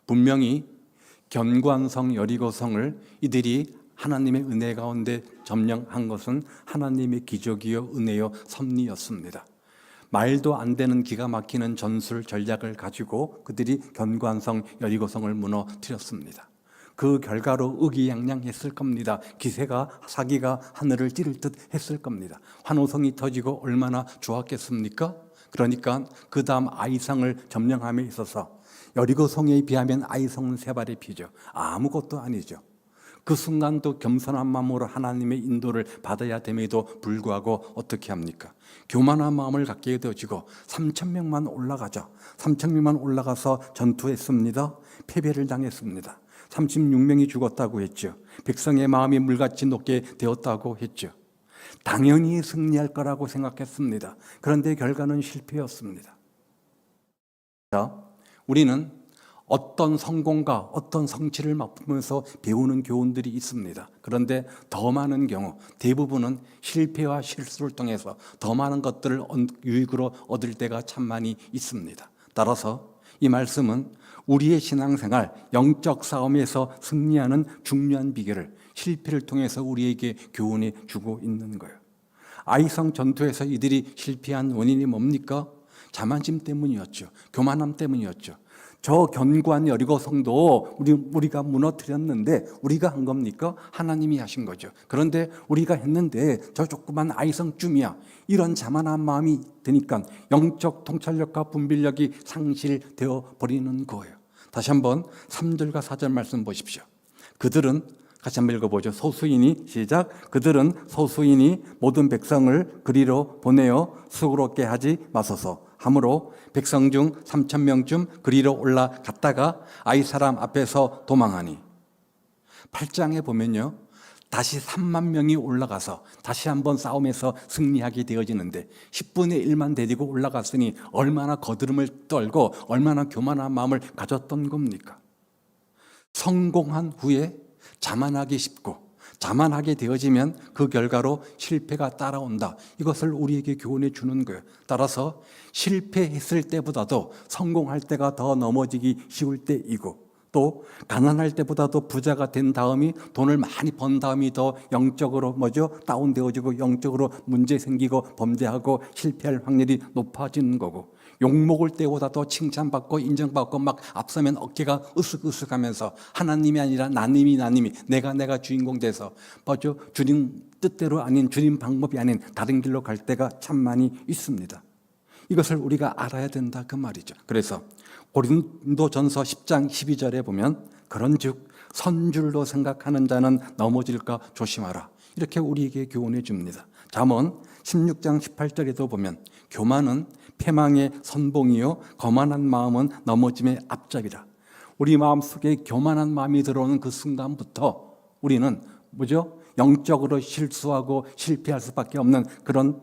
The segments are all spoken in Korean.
분명히 견고한성 여리고성을 이들이 하나님의 은혜 가운데 점령한 것은 하나님의 기적이요 은혜요 섭리였습니다. 말도 안 되는 기가 막히는 전술 전략을 가지고 그들이 견고한성 여리고성을 무너뜨렸습니다. 그 결과로 의기양양했을 겁니다. 기세가 사기가 하늘을 찌를 듯 했을 겁니다. 환호성이 터지고 얼마나 좋았겠습니까? 그러니까 그 다음 아이성을 점령함에 있어서 여리고성에 비하면 아이성은 세 발의 피죠. 아무것도 아니죠. 그 순간도 겸손한 마음으로 하나님의 인도를 받아야 됨에도 불구하고 어떻게 합니까? 교만한 마음을 갖게 되어지고 3,000명만 올라가죠. 3,000명만 올라가서 전투했습니다. 패배를 당했습니다. 36명이 죽었다고 했죠. 백성의 마음이 물같이 녹게 되었다고 했죠. 당연히 승리할 거라고 생각했습니다. 그런데 결과는 실패였습니다. 자, 우리는 어떤 성공과 어떤 성취를 맛보면서 배우는 교훈들이 있습니다. 그런데 더 많은 경우 대부분은 실패와 실수를 통해서 더 많은 것들을 유익으로 얻을 때가 참 많이 있습니다. 따라서 이 말씀은 우리의 신앙생활, 영적 싸움에서 승리하는 중요한 비결을 실패를 통해서 우리에게 교훈해 주고 있는 거예요. 아이성 전투에서 이들이 실패한 원인이 뭡니까? 자만심 때문이었죠. 교만함 때문이었죠. 저 견고한 여리고성도 우리가 무너뜨렸는데 우리가 한 겁니까? 하나님이 하신 거죠. 그런데 우리가 했는데 저 조그만 아이성쯤이야. 이런 자만한 마음이 드니까 영적 통찰력과 분별력이 상실되어 버리는 거예요. 다시 한번 3절과 4절 말씀 보십시오. 그들은 같이 한번 읽어보죠. 소수인이 시작. 그들은 소수인이 모든 백성을 그리로 보내어 수고롭게 하지 마소서. 하므로 백성 중 3,000명쯤 그리로 올라갔다가 아이 사람 앞에서 도망하니. 8장에 보면요. 다시 3만 명이 올라가서 다시 한번 싸움에서 승리하게 되어지는데 10분의 1만 데리고 올라갔으니 얼마나 거드름을 떨고 얼마나 교만한 마음을 가졌던 겁니까? 성공한 후에 자만하기 쉽고 자만하게 되어지면 그 결과로 실패가 따라온다. 이것을 우리에게 교훈해 주는 거예요. 따라서 실패했을 때보다도 성공할 때가 더 넘어지기 쉬울 때이고 또 가난할 때보다도 부자가 된 다음이 돈을 많이 번 다음이 더 영적으로 다운되어지고 영적으로 문제 생기고 범죄하고 실패할 확률이 높아지는 거고 욕먹을 때보다도 칭찬받고 인정받고 막 앞서면 어깨가 으쓱으쓱하면서 하나님이 아니라 나님이 내가 주인공 돼서 주님 뜻대로 아닌 주님 방법이 아닌 다른 길로 갈 때가 참 많이 있습니다. 이것을 우리가 알아야 된다 그 말이죠. 그래서 고린도전서 10장 12절에 보면 그런즉 선줄로 생각하는 자는 넘어질까 조심하라. 이렇게 우리에게 교훈해 줍니다. 잠언 16장 18절에도 보면 교만은 패망의 선봉이요 거만한 마음은 넘어짐의 앞잡이라. 우리 마음속에 교만한 마음이 들어오는 그 순간부터 우리는 영적으로 실수하고 실패할 수밖에 없는 그런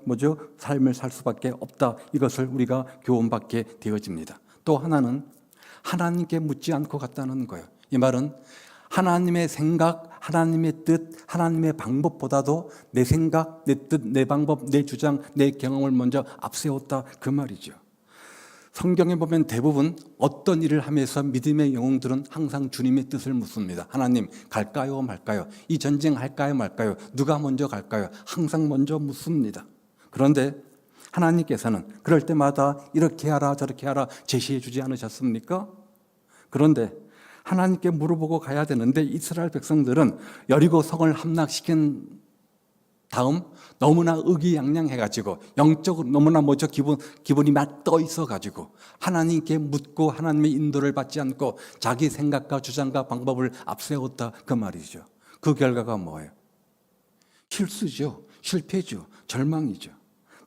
삶을 살 수밖에 없다. 이것을 우리가 교훈받게 되어집니다. 또 하나는 하나님께 묻지 않고 갔다는 거예요. 이 말은 하나님의 생각, 하나님의 뜻, 하나님의 방법보다도 내 생각, 내 뜻, 내 방법, 내 주장, 내 경험을 먼저 앞세웠다 그 말이죠. 성경에 보면 대부분 어떤 일을 하면서 믿음의 영웅들은 항상 주님의 뜻을 묻습니다. 하나님 갈까요 말까요? 이 전쟁 할까요 말까요? 누가 먼저 갈까요? 항상 먼저 묻습니다. 그런데 하나님께서는 그럴 때마다 이렇게 하라 저렇게 하라 제시해 주지 않으셨습니까? 그런데 하나님께 물어보고 가야 되는데 이스라엘 백성들은 여리고 성을 함락시킨 다음 너무나 의기양양해가지고 영적으로 너무나 기분이 막 떠 있어가지고 하나님께 묻고 하나님의 인도를 받지 않고 자기 생각과 주장과 방법을 앞세웠다 그 말이죠. 그 결과가 뭐예요? 실수죠. 실패죠. 절망이죠.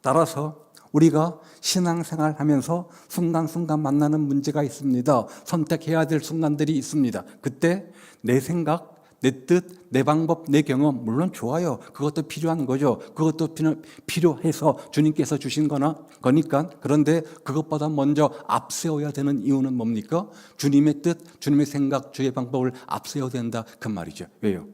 따라서 우리가 신앙생활 하면서 순간순간 만나는 문제가 있습니다. 선택해야 될 순간들이 있습니다. 그때 내 생각, 내 뜻, 내 방법, 내 경험 물론 좋아요. 그것도 필요한 거죠. 그것도 필요해서 주님께서 주신 거니까. 그런데 그것보다 먼저 앞세워야 되는 이유는 뭡니까? 주님의 뜻, 주님의 생각, 주의 방법을 앞세워야 된다 그 말이죠. 왜요?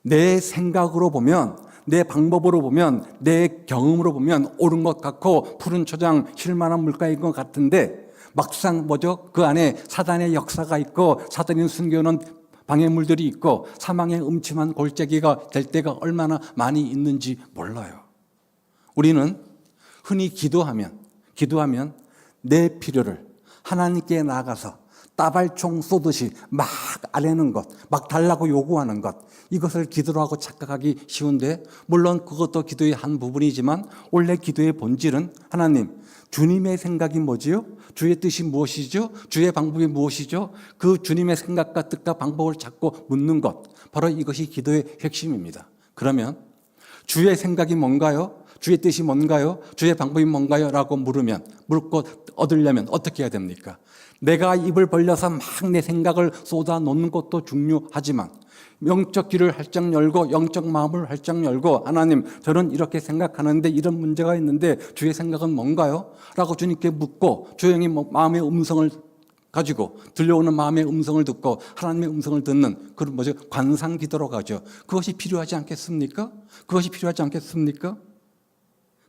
내 생각으로 보면, 내 방법으로 보면, 내 경험으로 보면 옳은 것 같고 푸른 초장 실만한 물가인 것 같은데 막상 뭐죠? 그 안에 사단의 역사가 있고 사단이 숨겨놓은 방해물들이 있고 사망의 음침한 골짜기가 될 때가 얼마나 많이 있는지 몰라요. 우리는 흔히 기도하면 내 필요를 하나님께 나아가서 따발총 쏘듯이 막 아뢰는 것, 막 달라고 요구하는 것, 이것을 기도로 하고 착각하기 쉬운데, 물론 그것도 기도의 한 부분이지만 원래 기도의 본질은 하나님, 주님의 생각이 뭐지요? 주의 뜻이 무엇이죠? 주의 방법이 무엇이죠? 그 주님의 생각과 뜻과 방법을 찾고 묻는 것, 바로 이것이 기도의 핵심입니다. 그러면 주의 생각이 뭔가요? 주의 뜻이 뭔가요? 주의 방법이 뭔가요? 라고 물고 얻으려면 어떻게 해야 됩니까? 내가 입을 벌려서 막 내 생각을 쏟아 놓는 것도 중요하지만 영적 귀를 활짝 열고 영적 마음을 활짝 열고 하나님, 저는 이렇게 생각하는데 이런 문제가 있는데 주의 생각은 뭔가요? 라고 주님께 묻고 조용히 마음의 음성을 가지고 들려오는 마음의 음성을 듣고 하나님의 음성을 듣는 그런 관상 기도로 가죠. 그것이 필요하지 않겠습니까? 그것이 필요하지 않겠습니까?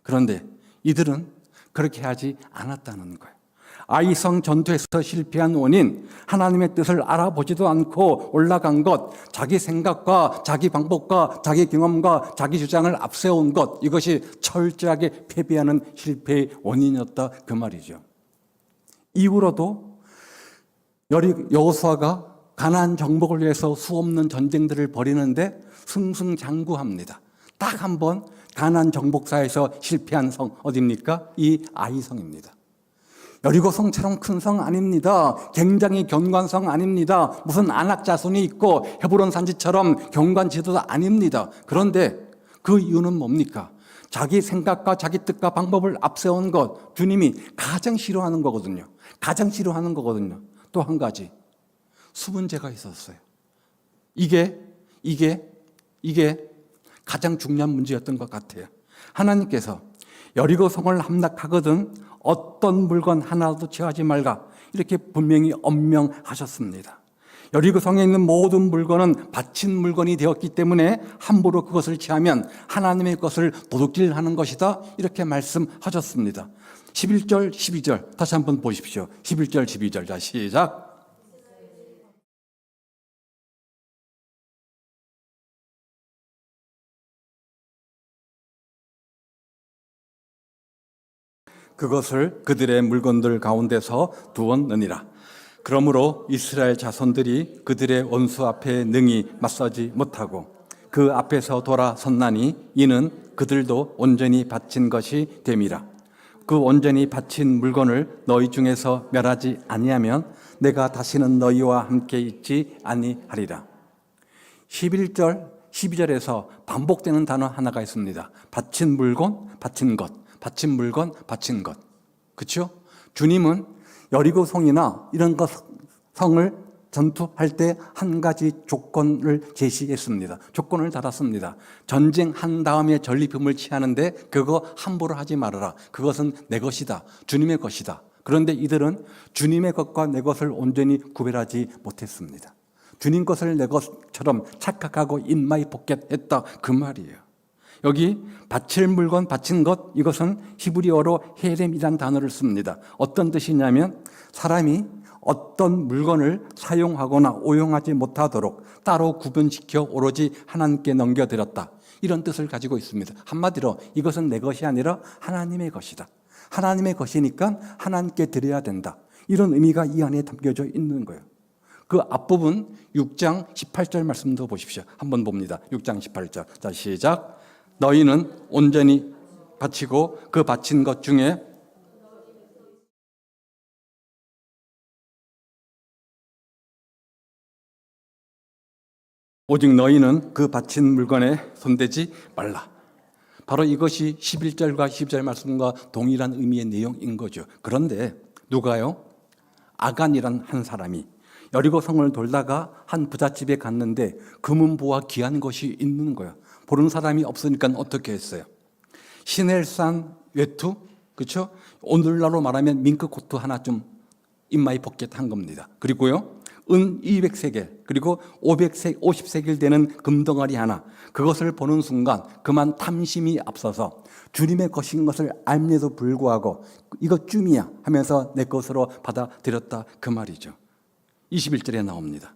그런데 이들은 그렇게 하지 않았다는 거예요. 아이성 전투에서 실패한 원인, 하나님의 뜻을 알아보지도 않고 올라간 것, 자기 생각과 자기 방법과 자기 경험과 자기 주장을 앞세운 것, 이것이 철저하게 패배하는 실패의 원인이었다 그 말이죠. 이후로도 여호수아가 가나안 정복을 위해서 수없는 전쟁들을 벌이는데 승승장구합니다. 딱 한 번 가나안 정복사에서 실패한 성 어디입니까? 이 아이성입니다. 여리고 성처럼 큰 성 아닙니다. 굉장히 견고한 성 아닙니다. 무슨 안악 자손이 있고 헤브론 산지처럼 견고한 지도도 아닙니다. 그런데 그 이유는 뭡니까? 자기 생각과 자기 뜻과 방법을 앞세운 것, 주님이 가장 싫어하는 거거든요. 가장 싫어하는 거거든요. 또 한 가지, 수문제가 있었어요. 이게 가장 중요한 문제였던 것 같아요. 하나님께서 여리고 성을 함락하거든 어떤 물건 하나도 취하지 말라, 이렇게 분명히 엄명하셨습니다. 여리고 성에 있는 모든 물건은 바친 물건이 되었기 때문에 함부로 그것을 취하면 하나님의 것을 도둑질하는 것이다, 이렇게 말씀하셨습니다. 11절 12절 다시 한번 보십시오. 11절 12절 자 시작. 그것을 그들의 물건들 가운데서 두었느니라. 그러므로 이스라엘 자손들이 그들의 원수 앞에 능히 맞서지 못하고 그 앞에서 돌아섰나니 이는 그들도 온전히 바친 것이 됨이라. 그 온전히 바친 물건을 너희 중에서 멸하지 아니하면 내가 다시는 너희와 함께 있지 아니하리라. 11절 12절에서 반복되는 단어 하나가 있습니다. 바친 물건, 바친 것. 바친 물건, 바친 것. 그렇죠? 주님은 여리고 성이나 이런 성을 전투할 때 한 가지 조건을 제시했습니다. 조건을 달았습니다. 전쟁한 다음에 전리품을 취하는데 그거 함부로 하지 말아라. 그것은 내 것이다. 주님의 것이다. 그런데 이들은 주님의 것과 내 것을 온전히 구별하지 못했습니다. 주님 것을 내 것처럼 착각하고 인마이 포켓했다 그 말이에요. 여기 바칠 물건, 바친 것, 이것은 히브리어로 헤렘이라는 단어를 씁니다. 어떤 뜻이냐면 사람이 어떤 물건을 사용하거나 오용하지 못하도록 따로 구분시켜 오로지 하나님께 넘겨드렸다, 이런 뜻을 가지고 있습니다. 한마디로 이것은 내 것이 아니라 하나님의 것이다. 하나님의 것이니까 하나님께 드려야 된다, 이런 의미가 이 안에 담겨져 있는 거예요. 그 앞부분 6장 18절 말씀도 보십시오. 한번 봅니다. 6장 18절 자 시작. 너희는 온전히 바치고 그 바친 것 중에 오직 너희는 그 바친 물건에 손대지 말라. 바로 이것이 11절과 12절 말씀과 동일한 의미의 내용인 거죠. 그런데 누가요? 아간이란 한 사람이 여리고 성을 돌다가 한 부잣집에 갔는데 금은보와 귀한 것이 있는 거예요. 보는 사람이 없으니까 어떻게 했어요? 시넬산 외투, 그렇죠? 오늘날로 말하면 밍크 코트 하나 좀 인마이 포켓한 겁니다. 그리고요, 은 200세겔, 그리고 50세겔 되는 금덩어리 하나, 그것을 보는 순간 그만 탐심이 앞서서 주님의 것인 것을 알면에도 불구하고 이것 쯤이야 하면서 내 것으로 받아들였다, 그 말이죠. 21절에 나옵니다.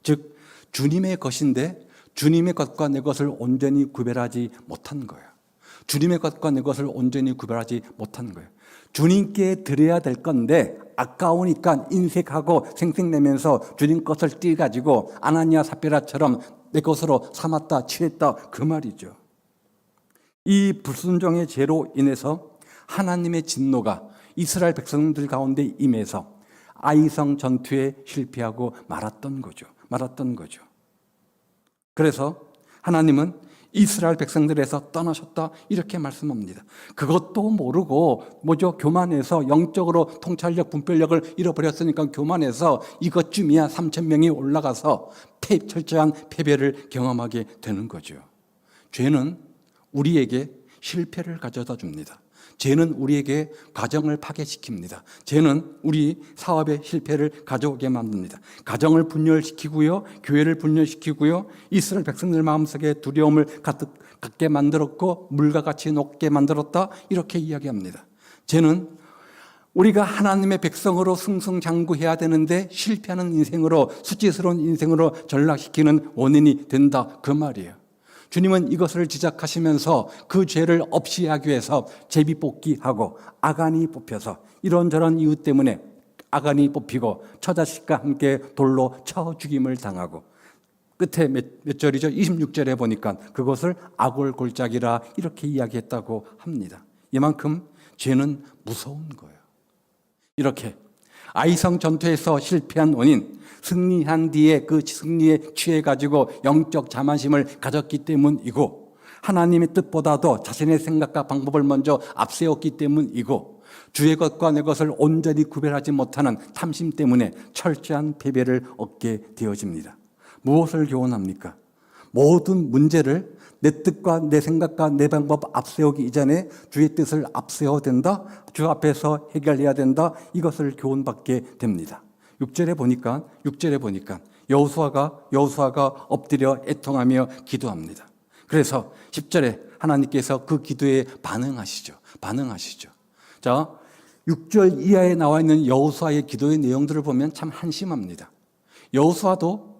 즉 주님의 것인데 주님의 것과 내 것을 온전히 구별하지 못한 거예요. 주님의 것과 내 것을 온전히 구별하지 못한 거예요. 주님께 드려야 될 건데 아까우니까 인색하고 생색내면서 주님 것을 떼가지고 아나니아 삽비라처럼 내 것으로 삼았다, 취했다, 그 말이죠. 이 불순종의 죄로 인해서 하나님의 진노가 이스라엘 백성들 가운데 임해서 아이성 전투에 실패하고 말았던 거죠. 그래서 하나님은 이스라엘 백성들에서 떠나셨다, 이렇게 말씀합니다. 그것도 모르고 교만해서 영적으로 통찰력, 분별력을 잃어버렸으니까 교만해서 이것쯤이야 3,000명이 올라가서 철저한 패배를 경험하게 되는 거죠. 죄는 우리에게 실패를 가져다 줍니다. 죄는 우리에게 가정을 파괴시킵니다. 죄는 우리 사업의 실패를 가져오게 만듭니다. 가정을 분열시키고요, 교회를 분열시키고요, 이스라엘 백성들 마음속에 두려움을 갖게 만들었고 물과 같이 녹게 만들었다, 이렇게 이야기합니다. 죄는 우리가 하나님의 백성으로 승승장구해야 되는데 실패하는 인생으로, 수치스러운 인생으로 전락시키는 원인이 된다, 그 말이에요. 주님은 이것을 지적하시면서 그 죄를 없이 하기 위해서 제비뽑기하고 아간이 뽑혀서 이런저런 이유 때문에 아간이 뽑히고 처자식과 함께 돌로 쳐 죽임을 당하고 끝에 몇 절이죠? 26절에 보니까 그것을 아골골짜기라 이렇게 이야기했다고 합니다. 이만큼 죄는 무서운 거예요. 이렇게 아이성 전투에서 실패한 원인, 승리한 뒤에 그 승리에 취해가지고 영적 자만심을 가졌기 때문이고, 하나님의 뜻보다도 자신의 생각과 방법을 먼저 앞세웠기 때문이고, 주의 것과 내 것을 온전히 구별하지 못하는 탐심 때문에 철저한 패배를 얻게 되어집니다. 무엇을 교훈합니까? 모든 문제를 내 뜻과 내 생각과 내 방법 앞세우기 이전에 주의 뜻을 앞세워야 된다, 주 앞에서 해결해야 된다, 이것을 교훈받게 됩니다. 6절에 보니까 여호수아가 엎드려 애통하며 기도합니다. 그래서 10절에 하나님께서 그 기도에 반응하시죠. 자, 6절 이하에 나와 있는 여호수아의 기도의 내용들을 보면 참 한심합니다. 여호수아도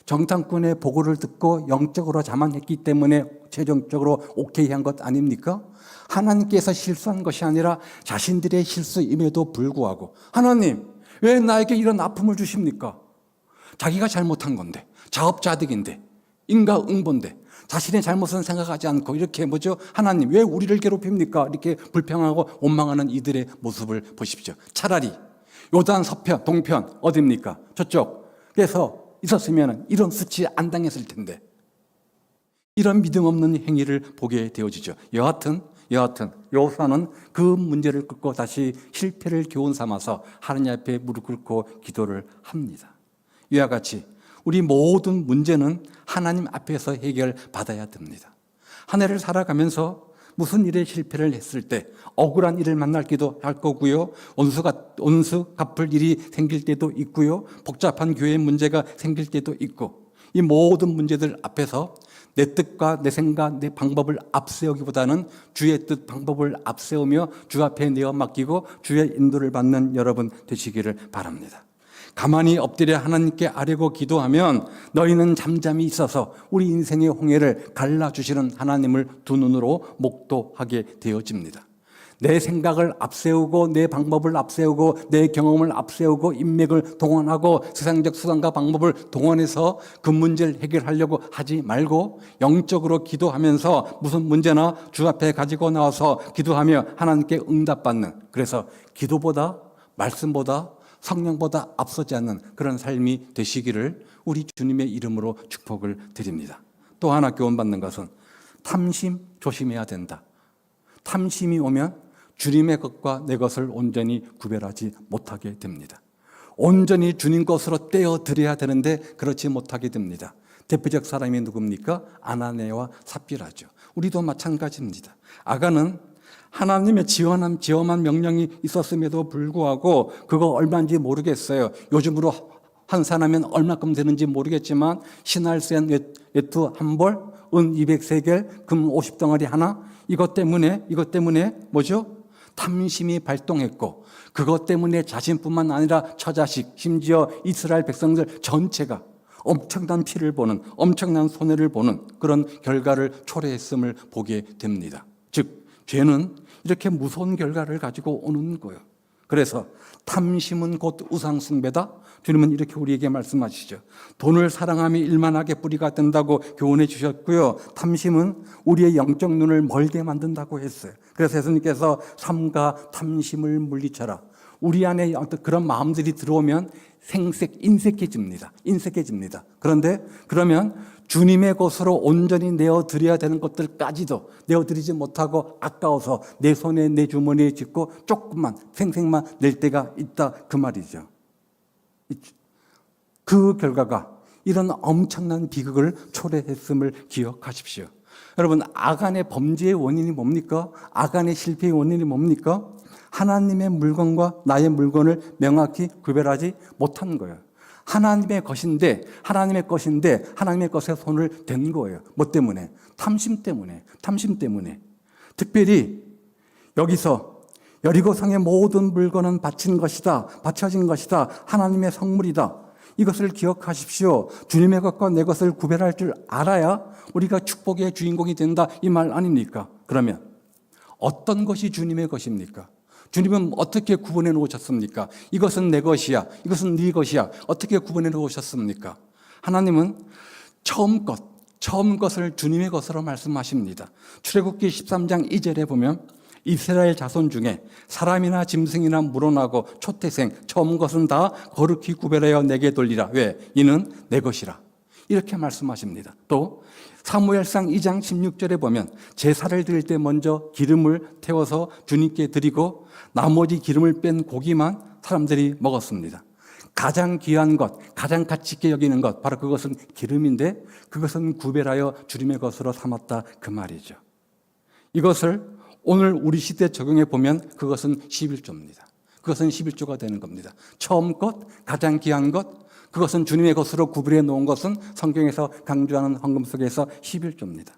정탐꾼의 보고를 듣고 영적으로 자만했기 때문에 최종적으로 오케이 한 것 아닙니까? 하나님께서 실수한 것이 아니라 자신들의 실수임에도 불구하고 하나님, 왜 나에게 이런 아픔을 주십니까? 자기가 잘못한 건데, 자업자득인데, 인과응보인데 자신의 잘못은 생각하지 않고 이렇게 하나님 왜 우리를 괴롭힙니까? 이렇게 불평하고 원망하는 이들의 모습을 보십시오. 차라리 요단 서편, 동편 어딥니까? 저쪽에서 있었으면 이런 수치 안 당했을 텐데, 이런 믿음 없는 행위를 보게 되어지죠. 여하튼 여호수아는 그 문제를 끄고 다시 실패를 교훈 삼아서 하나님 앞에 무릎 꿇고 기도를 합니다. 이와 같이 우리 모든 문제는 하나님 앞에서 해결받아야 됩니다. 한 해를 살아가면서 무슨 일에 실패를 했을 때 억울한 일을 만날기도 할 거고요, 온수 갚을 일이 생길 때도 있고요, 복잡한 교회 문제가 생길 때도 있고, 이 모든 문제들 앞에서 내 뜻과 내 생각, 내 방법을 앞세우기보다는 주의 뜻, 방법을 앞세우며 주 앞에 내어 맡기고 주의 인도를 받는 여러분 되시기를 바랍니다. 가만히 엎드려 하나님께 아뢰고 기도하면 너희는 잠잠히 있어서 우리 인생의 홍해를 갈라주시는 하나님을 두 눈으로 목도하게 되어집니다. 내 생각을 앞세우고 내 방법을 앞세우고 내 경험을 앞세우고 인맥을 동원하고 세상적 수단과 방법을 동원해서 그 문제를 해결하려고 하지 말고 영적으로 기도하면서 무슨 문제나 주 앞에 가지고 나와서 기도하며 하나님께 응답받는, 그래서 기도보다 말씀보다 성령보다 앞서지 않는 그런 삶이 되시기를 우리 주님의 이름으로 축복을 드립니다. 또 하나 교훈받는 것은 탐심 조심해야 된다. 탐심이 오면 주님의 것과 내 것을 온전히 구별하지 못하게 됩니다. 온전히 주님 것으로 떼어 드려야 되는데 그렇지 못하게 됩니다. 대표적 사람이 누굽니까? 아나니아와 삽비라죠. 우리도 마찬가지입니다. 아간은 하나님의 지엄한 명령이 있었음에도 불구하고 그거 얼마인지 모르겠어요. 요즘으로 환산하면 얼마큼 되는지 모르겠지만 신할센 외투 한 벌, 은 200세겔, 금 50덩어리 하나, 이것 때문에 뭐죠? 탐심이 발동했고 그것 때문에 자신뿐만 아니라 처자식, 심지어 이스라엘 백성들 전체가 엄청난 피를 보는, 엄청난 손해를 보는 그런 결과를 초래했음을 보게 됩니다. 즉 죄는 이렇게 무서운 결과를 가지고 오는 거예요. 그래서 탐심은 곧 우상숭배다. 주님은 이렇게 우리에게 말씀하시죠. 돈을 사랑함이 일만하게 뿌리가 된다고 교훈해 주셨고요. 탐심은 우리의 영적 눈을 멀게 만든다고 했어요. 그래서 예수님께서 삼가 탐심을 물리쳐라. 우리 안에 그런 마음들이 들어오면 인색해집니다. 그런데 그러면 주님의 것으로 온전히 내어드려야 되는 것들까지도 내어드리지 못하고 아까워서 내 손에 내 주머니에 쥐고 조금만 생색만 낼 때가 있다 그 말이죠. 그 결과가 이런 엄청난 비극을 초래했음을 기억하십시오. 여러분, 아간의 범죄의 원인이 뭡니까? 아간의 실패의 원인이 뭡니까? 하나님의 물건과 나의 물건을 명확히 구별하지 못한 거예요. 하나님의 것인데 하나님의 것에 손을 댄 거예요. 뭐 때문에? 탐심 때문에. 특별히 여기서 여리고성의 모든 물건은 바쳐진 것이다. 하나님의 성물이다. 이것을 기억하십시오. 주님의 것과 내 것을 구별할 줄 알아야 우리가 축복의 주인공이 된다 이 말 아닙니까? 그러면 어떤 것이 주님의 것입니까? 주님은 어떻게 구분해 놓으셨습니까? 이것은 내 것이야, 이것은 네 것이야. 어떻게 구분해 놓으셨습니까? 하나님은 처음 것을 주님의 것으로 말씀하십니다. 출애굽기 13장 2절에 보면 이스라엘 자손 중에 사람이나 짐승이나 물어나고 초태생 처음 것은 다 거룩히 구별하여 내게 돌리라. 왜? 이는 내 것이라. 이렇게 말씀하십니다. 또 사무엘상 2장 16절에 보면 제사를 드릴 때 먼저 기름을 태워서 주님께 드리고 나머지 기름을 뺀 고기만 사람들이 먹었습니다. 가장 귀한 것, 가장 가치 있게 여기는 것, 바로 그것은 기름인데 그것은 구별하여 주님의 것으로 삼았다 그 말이죠. 이것을 오늘 우리 시대에 적용해 보면 그것은 11조입니다. 그것은 11조가 되는 겁니다. 처음 것, 가장 귀한 것, 그것은 주님의 것으로 구별해 놓은 것은 성경에서 강조하는 헌금 속에서 11조입니다.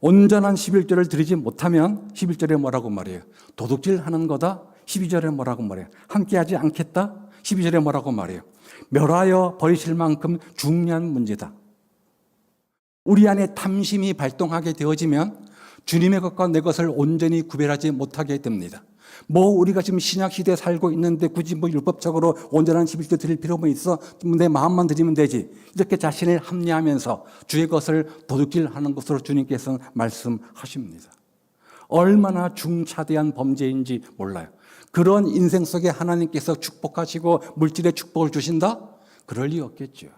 온전한 11조를 드리지 못하면 11절에 뭐라고 말해요? 도둑질하는 거다. 12절에 뭐라고 말해요? 함께하지 않겠다. 12절에 뭐라고 말해요? 멸하여 버리실 만큼 중요한 문제다. 우리 안에 탐심이 발동하게 되어지면 주님의 것과 내 것을 온전히 구별하지 못하게 됩니다. 우리가 지금 신약 시대에 살고 있는데 굳이 율법적으로 온전한 11조 드릴 필요가 있어? 내 마음만 드리면 되지. 이렇게 자신을 합리하면서 주의 것을 도둑질하는 것으로 주님께서는 말씀하십니다. 얼마나 중차대한 범죄인지 몰라요. 그런 인생 속에 하나님께서 축복하시고 물질의 축복을 주신다? 그럴 리 없겠죠.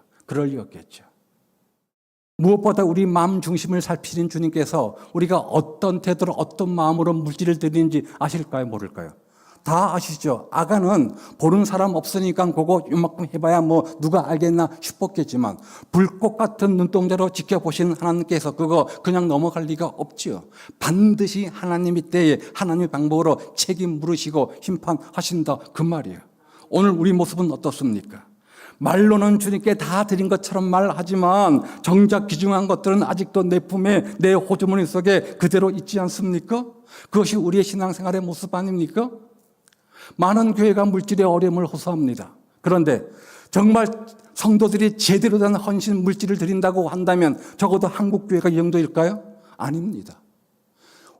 무엇보다 우리 마음 중심을 살피는 주님께서 우리가 어떤 태도로 어떤 마음으로 물질을 드리는지 아실까요? 모를까요? 다 아시죠? 아간은 보는 사람 없으니까 그거 요만큼 해봐야 누가 알겠나 싶었겠지만 불꽃 같은 눈동자로 지켜보시는 하나님께서 그거 그냥 넘어갈 리가 없지요. 반드시 하나님의 때에 하나님의 방법으로 책임 물으시고 심판하신다 그 말이에요. 오늘 우리 모습은 어떻습니까? 말로는 주님께 다 드린 것처럼 말하지만 정작 귀중한 것들은 아직도 내 품에 내 호주머니 속에 그대로 있지 않습니까? 그것이 우리의 신앙생활의 모습 아닙니까? 많은 교회가 물질의 어려움을 호소합니다. 그런데 정말 성도들이 제대로 된 헌신 물질을 드린다고 한다면 적어도 한국 교회가 이 정도일까요? 아닙니다.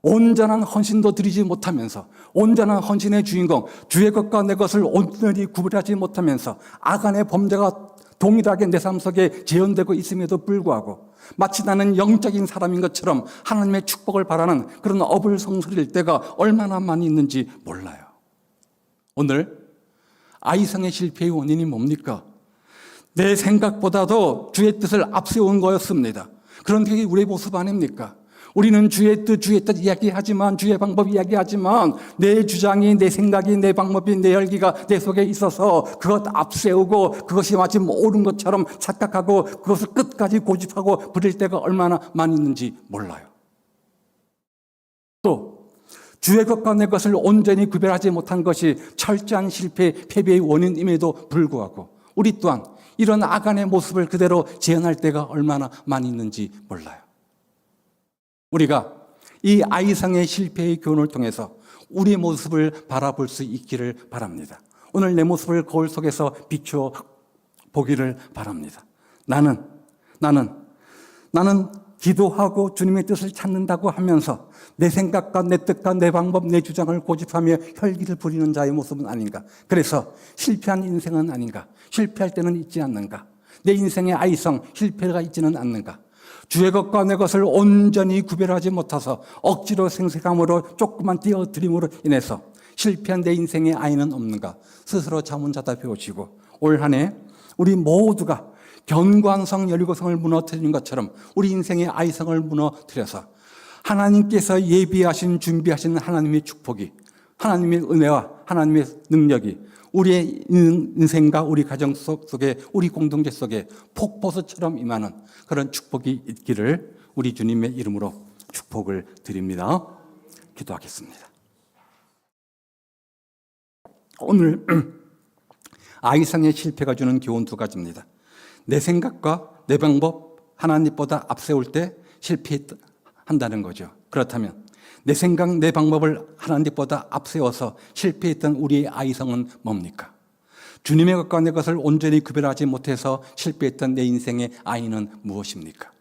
온전한 헌신도 드리지 못하면서 온전한 헌신의 주인공 주의 것과 내 것을 온전히 구별하지 못하면서 아간의 범죄가 동일하게 내 삶 속에 재현되고 있음에도 불구하고 마치 나는 영적인 사람인 것처럼 하나님의 축복을 바라는 그런 어불성설일 때가 얼마나 많이 있는지 몰라요. 오늘 아이성의 실패의 원인이 뭡니까? 내 생각보다도 주의 뜻을 앞세운 거였습니다. 그런데 그게 우리의 모습 아닙니까? 우리는 주의 뜻 이야기하지만 주의 방법 이야기하지만 내 주장이 내 생각이 내 방법이 내 열기가 내 속에 있어서 그것 앞세우고 그것이 마치 옳은 것처럼 착각하고 그것을 끝까지 고집하고 부릴 때가 얼마나 많이 있는지 몰라요. 또 주의 것과 내 것을 온전히 구별하지 못한 것이 철저한 실패, 패배의 원인임에도 불구하고 우리 또한 이런 아간의 모습을 그대로 재현할 때가 얼마나 많이 있는지 몰라요. 우리가 이 아이상의 실패의 교훈을 통해서 우리의 모습을 바라볼 수 있기를 바랍니다. 오늘 내 모습을 거울 속에서 비추어 보기를 바랍니다. 나는 기도하고 주님의 뜻을 찾는다고 하면서 내 생각과 내 뜻과 내 방법, 내 주장을 고집하며 혈기를 부리는 자의 모습은 아닌가? 그래서 실패한 인생은 아닌가? 실패할 때는 있지 않는가? 내 인생의 아이성, 실패가 있지는 않는가? 주의 것과 내 것을 온전히 구별하지 못해서 억지로 생색함으로 조그만 띄어드림으로 인해서 실패한 내 인생의 아이는 없는가? 스스로 자문자답해 오시고 올 한 해 우리 모두가 견관성 여리고성을 무너뜨리는 것처럼 우리 인생의 아이성을 무너뜨려서 하나님께서 예비하신 준비하신 하나님의 축복이, 하나님의 은혜와 하나님의 능력이 우리의 인생과 우리 가정 속에, 우리 공동체 속에 폭포수처럼 임하는 그런 축복이 있기를 우리 주님의 이름으로 축복을 드립니다. 기도하겠습니다. 오늘 아이상의 실패가 주는 교훈 두 가지입니다. 내 생각과 내 방법 하나님보다 앞세울 때 실패한다는 거죠. 그렇다면 내 생각, 내 방법을 하나님보다 앞세워서 실패했던 우리의 아이성은 뭡니까? 주님의 것과 내 것을 온전히 구별하지 못해서 실패했던 내 인생의 아이는 무엇입니까?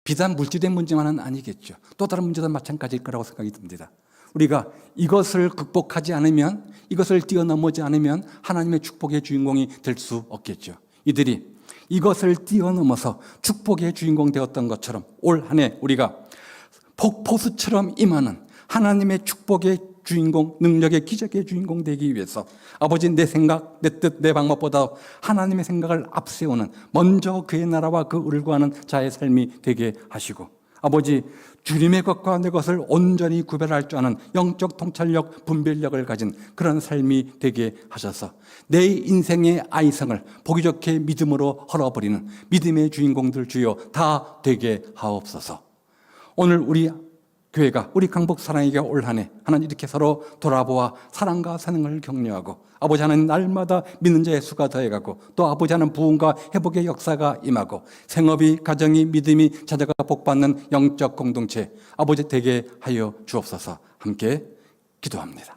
비단 물질의 문제만은 아니겠죠. 또 다른 문제도 마찬가지일 거라고 생각이 듭니다. 우리가 이것을 극복하지 않으면, 이것을 뛰어넘지 않으면 하나님의 축복의 주인공이 될 수 없겠죠. 이들이 이것을 뛰어넘어서 축복의 주인공 되었던 것처럼 올 한 해 우리가 폭포수처럼 임하는 하나님의 축복의 주인공, 능력의 기적의 주인공 되기 위해서 아버지 내 생각, 내 뜻, 내 방법보다 하나님의 생각을 앞세우는 먼저 그의 나라와 그 의를 구하는 자의 삶이 되게 하시고 아버지 주님의 것과 내 것을 온전히 구별할 줄 아는 영적 통찰력, 분별력을 가진 그런 삶이 되게 하셔서 내 인생의 아이성을 보기 좋게 믿음으로 헐어버리는 믿음의 주인공들 주여 다 되게 하옵소서. 오늘 우리 교회가 우리 강북 사랑에게 올 한 해 하나님 이렇게 서로 돌아보아 사랑과 사능을 격려하고 아버지 하나님 날마다 믿는 자의 수가 더해가고 또 아버지 하나님 부흥과 회복의 역사가 임하고 생업이 가정이 믿음이 자녀가 복받는 영적 공동체 아버지 되게 하여 주옵소서. 함께 기도합니다.